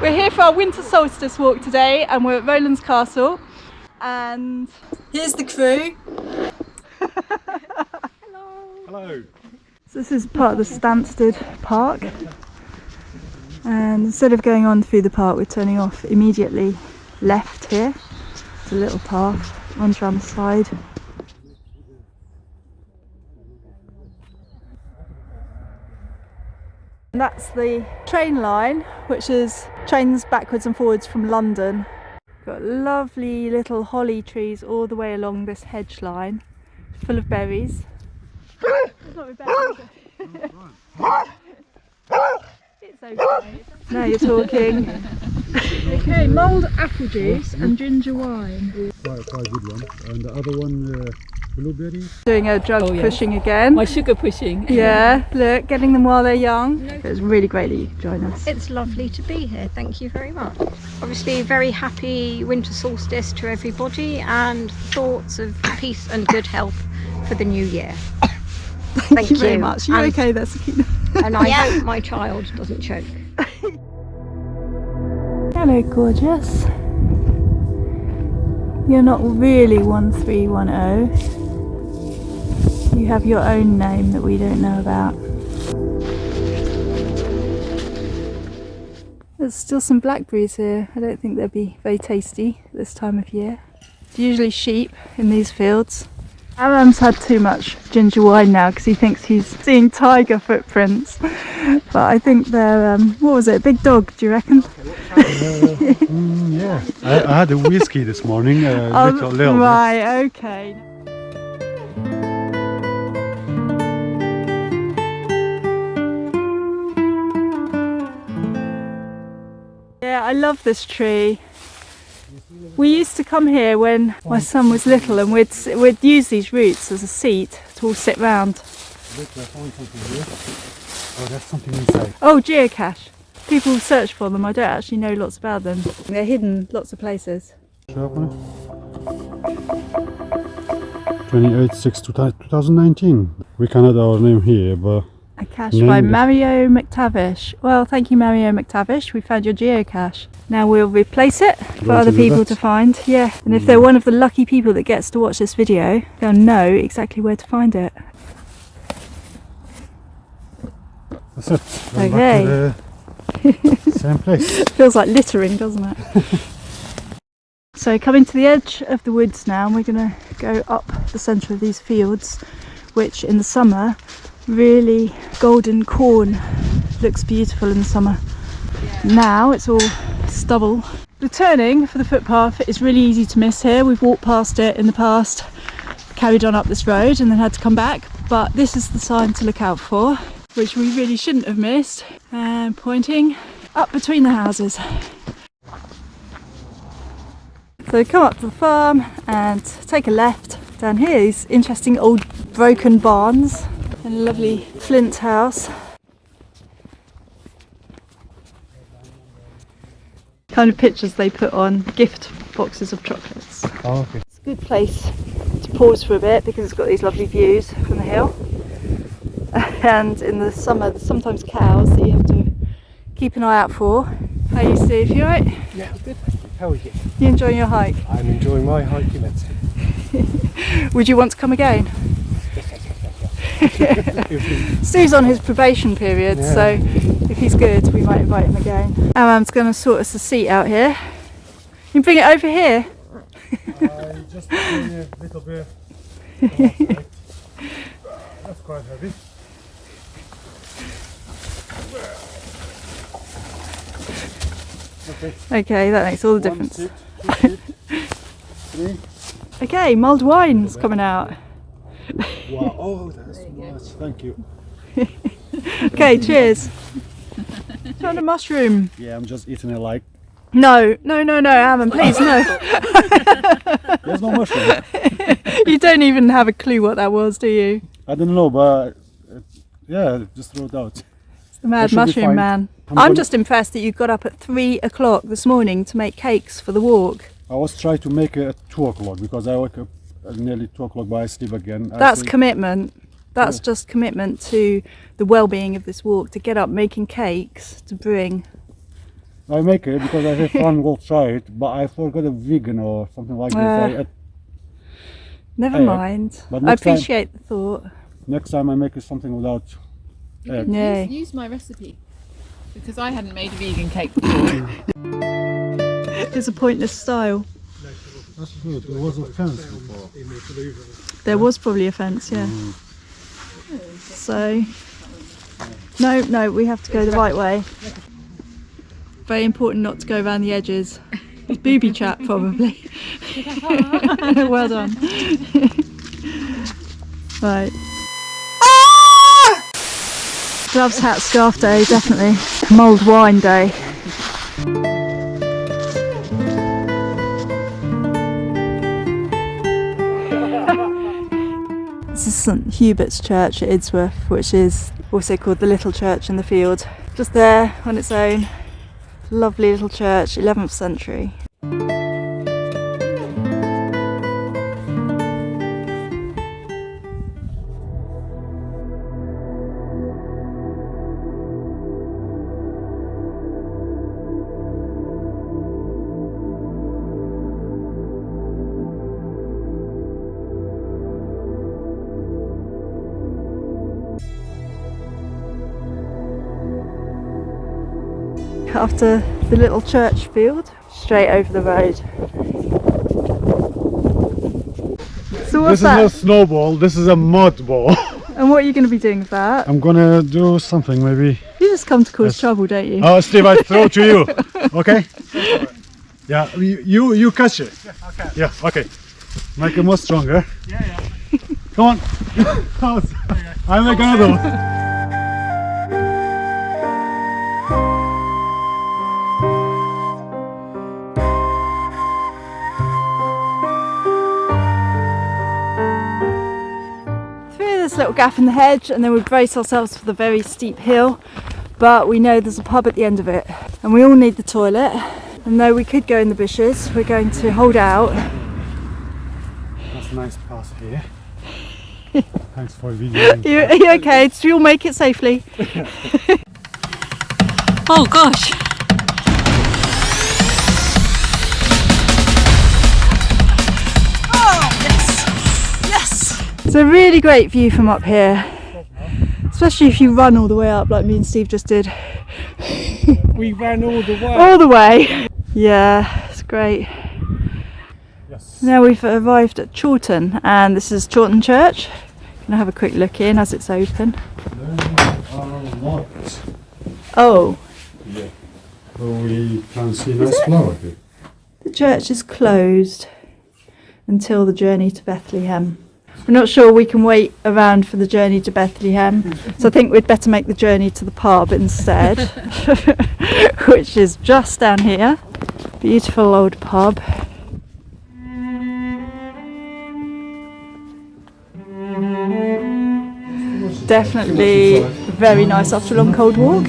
We're here for our winter solstice walk today and we're at Rowlands Castle. And here's the crew. Hello. Hello. So this is part of the Stansted Park. And instead of going on through the park, we're turning off immediately left here. It's a little path, runs around the side. And that's the train line, which is trains backwards and forwards from London. Got lovely little holly trees all the way along this hedge line, full of berries. It's not berries, is it? It's okay. Now you're talking. Okay, mulled apple juice and ginger wine. Quite good one. And the other one, blueberry. Doing a drug pushing again. My sugar pushing. Yeah, look, getting them while they're young. It's really great that you could join us. It's lovely to be here, thank you very much. Obviously very happy winter solstice to everybody and thoughts of peace and good health for the new year. Thank you very much. You're okay there, Sakina. And I hope my child doesn't choke. Hello, gorgeous. You're not really 1310. You have your own name that we don't know about. There's still some blackberries here. I don't think they'll be very tasty this time of year. It's usually sheep in these fields. Aram's had too much ginger wine now because he thinks he's seeing tiger footprints. But I think they're, what was it, a big dog, do you reckon? Yeah, I had a whiskey this morning, little right, okay. Yeah, I love this tree. We used to come here when my son was little and we'd use these roots as a seat to all sit round. Look, I found something here. Oh, there's something inside. Oh, geocache. People search for them, I don't actually know lots about them. They're hidden lots of places. 28/6/2019. We cannot add our name here, but... A cache by Mario McTavish. Well, thank you, Mario McTavish. We found your geocache. Now we'll replace it for other people to find. Yeah, and if they're one of the lucky people that gets to watch this video, they'll know exactly where to find it. That's it. Okay. Back to the same place. Feels like littering, doesn't it? So coming to the edge of the woods now, and we're going to go up the centre of these fields, which in the summer, really golden corn looks beautiful in the summer. Now it's all stubble. The turning for the footpath is really easy to miss here. We've walked past it in the past, carried on up this road and then had to come back, but this is the sign to look out for, which we really shouldn't have missed, and pointing up between the houses. So come up to the farm and take a left. Down here, these interesting old broken barns and a lovely flint house. Kind of pictures they put on gift boxes of chocolates. Oh, okay. It's a good place to pause for a bit because it's got these lovely views from the hill. And in the summer there's sometimes cows that you have to keep an eye out for. How are you, Steve? You alright? Yeah, good. How are you? You enjoying your hike? I'm enjoying my hiking. Would you want to come again? Steve's on his probation period, so if he's good we might invite him again. Aram's going to sort us a seat out here. You bring it over here? I just bring a little bit. That's quite heavy. Okay, that makes all the difference. 1, 2, 3. Okay, mulled wine's coming out. Wow, oh, that's nice. Thank you. Okay, cheers. Found a mushroom. Yeah, I'm just eating it like. No, Aram, please, no. There's no mushroom. You don't even have a clue what that was, do you? I don't know, but yeah, just throw it out. It's the mad mushroom man. I'm just impressed that you got up at 3 o'clock this morning to make cakes for the walk. I was trying to make it at 2 o'clock because I woke up at nearly 2 o'clock, but I sleep again. That's commitment. That's just commitment to the well-being of this walk, to get up making cakes to bring. I make it because I have fun, will try it, but I forgot a vegan or something like this. Never egg, mind. but I next time- appreciate the thought. Next time I make it something without egg. Yeah. Use my recipe, because I hadn't made a vegan cake before. It's a pointless style. That's good. It was a fence before. There was probably a fence, yeah. So, no, we have to go the right way. Very important not to go around the edges. It's booby trap, probably. Well done. Right. Gloves, hat, scarf day, definitely. Mulled wine day. This is St Hubert's Church at Idsworth, which is also called the Little Church in the Field. Just there on its own. Lovely little church, 11th century. After the little church field, straight over the road. So what's This that? is a snowball, this is a mud ball. And what are you going to be doing with that? I'm gonna do something maybe. You just come to cause Yes. trouble, don't you? Oh, Steve, I throw to you. Okay? Yeah, you catch it. Yeah, okay. Yeah, okay. Make it more stronger. Yeah. Come on. I make another one. This little gap in the hedge, and then we brace ourselves for the very steep hill, but we know there's a pub at the end of it, and we all need the toilet. And though we could go in the bushes, we're going to hold out. That's a nice pass here. Thanks for videoing. Are you okay? Did we all make it safely? Oh gosh. It's a really great view from up here, especially if you run all the way up like me and Steve just did. We ran all the way. All the way! Yeah, it's great. Yes. Now we've arrived at Chalton, and this is Chalton Church. Gonna have a quick look in as it's open. Oh, Yeah. So we can see nice flower here. the church is closed until the journey to Bethlehem. We're not sure we can wait around for the journey to Bethlehem, so I think we'd better make the journey to the pub instead, which is just down here. Beautiful old pub. Definitely very nice after a long cold walk.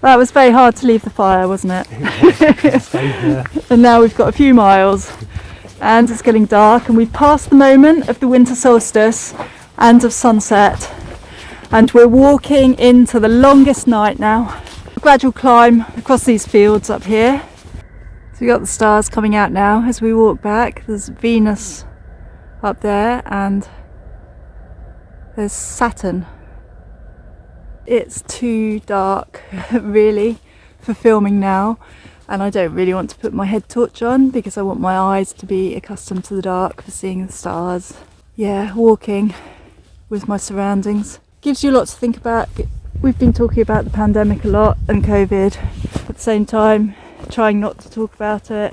That was very hard to leave the fire, wasn't it? And now we've got a few miles and it's getting dark, and we've passed the moment of the winter solstice and of sunset, and we're walking into the longest night now. A gradual climb across these fields up here. So we've got the stars coming out now as we walk back. There's Venus up there and there's Saturn. It's too dark really for filming now, and I don't really want to put my head torch on because I want my eyes to be accustomed to the dark for seeing the stars. Yeah, walking with my surroundings gives you a lot to think about. We've been talking about the pandemic a lot and COVID, at the same time trying not to talk about it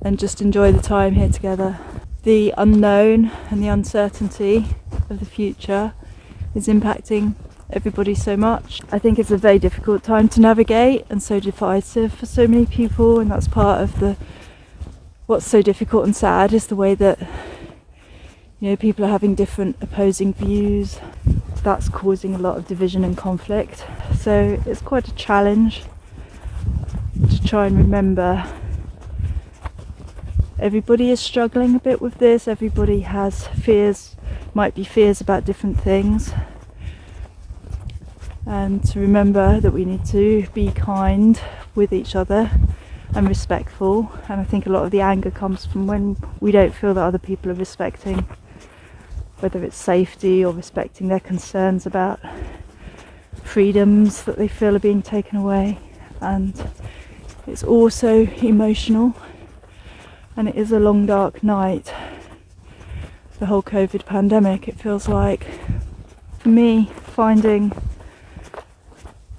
and just enjoy the time here together. The unknown and the uncertainty of the future is impacting everybody so much. I think it's a very difficult time to navigate and so divisive for so many people, and that's part of what's so difficult and sad is the way that, you know, people are having different opposing views. That's causing a lot of division and conflict. So it's quite a challenge to try and remember everybody is struggling a bit with this. Everybody has fears might be fears about different things, and to remember that we need to be kind with each other and respectful. And I think a lot of the anger comes from when we don't feel that other people are respecting, whether it's safety or respecting their concerns about freedoms that they feel are being taken away. And it's also emotional, and it is a long dark night, the whole COVID pandemic. It feels like, for me, finding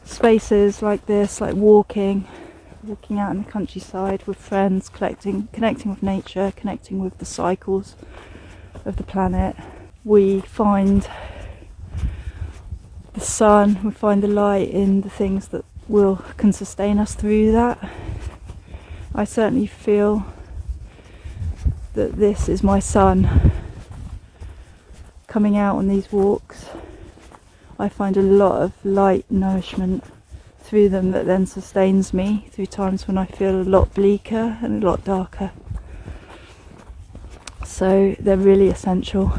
spaces like this, like walking out in the countryside with friends, connecting with nature, connecting with the cycles of the planet. We find the sun, we find the light in the things that can sustain us through that. I certainly feel that this is my sun. Coming out on these walks, I find a lot of light nourishment through them that then sustains me through times when I feel a lot bleaker and a lot darker. So they're really essential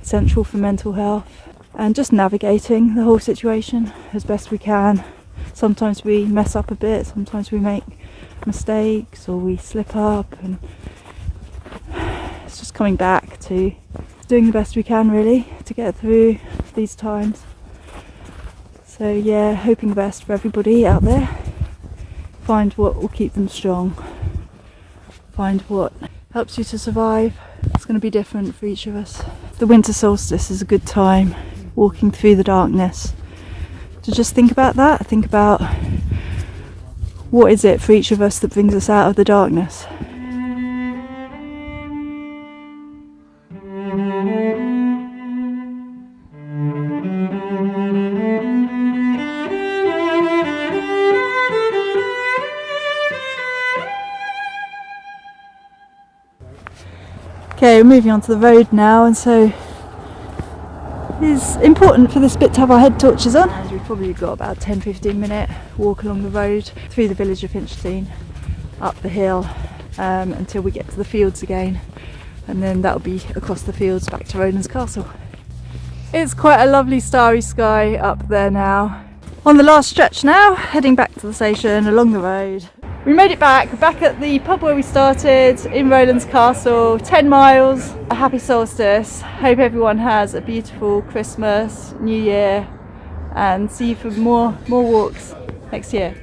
for mental health and just navigating the whole situation as best we can. Sometimes we mess up a bit, sometimes we make mistakes or we slip up, and it's just coming back to doing the best we can really to get through these times. So yeah, hoping the best for everybody out there. Find what will keep them strong. Find what helps you to survive. It's going to be different for each of us. The winter solstice is a good time, walking through the darkness, to just think about that. Think about what is it for each of us that brings us out of the darkness. Okay, we're moving on to the road now, and so it's important for this bit to have our head torches on. And we've probably got about 10-15 minute walk along the road through the village of Finchdean, up the hill, until we get to the fields again, and then that'll be across the fields back to Rowlands Castle. It's quite a lovely starry sky up there now. On the last stretch now, heading back to the station along the road. We made it back at the pub where we started in Rowlands Castle, 10 miles. A happy solstice. Hope everyone has a beautiful Christmas, New Year, and see you for more walks next year.